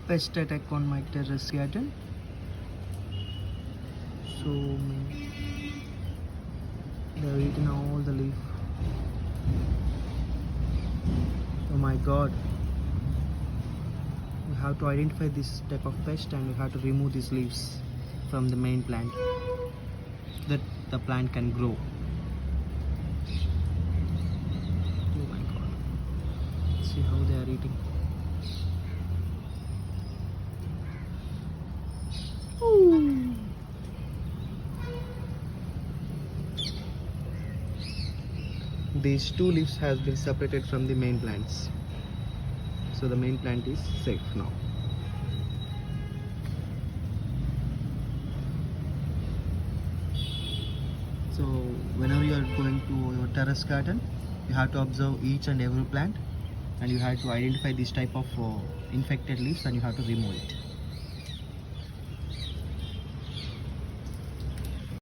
pest attack on my terrace garden. So they've eaten all the leaf. Oh my god. We have to identify this type of pest and we have to remove these leaves from the main plant so that the plant can grow. Oh my god. See how they are eating. Ooh. These two leaves has been separated from the main plants. So the main plant is safe now. So whenever you are going to your terrace garden, you have to observe each and every plant and you have to identify this type of infected leaves and you have to remove it.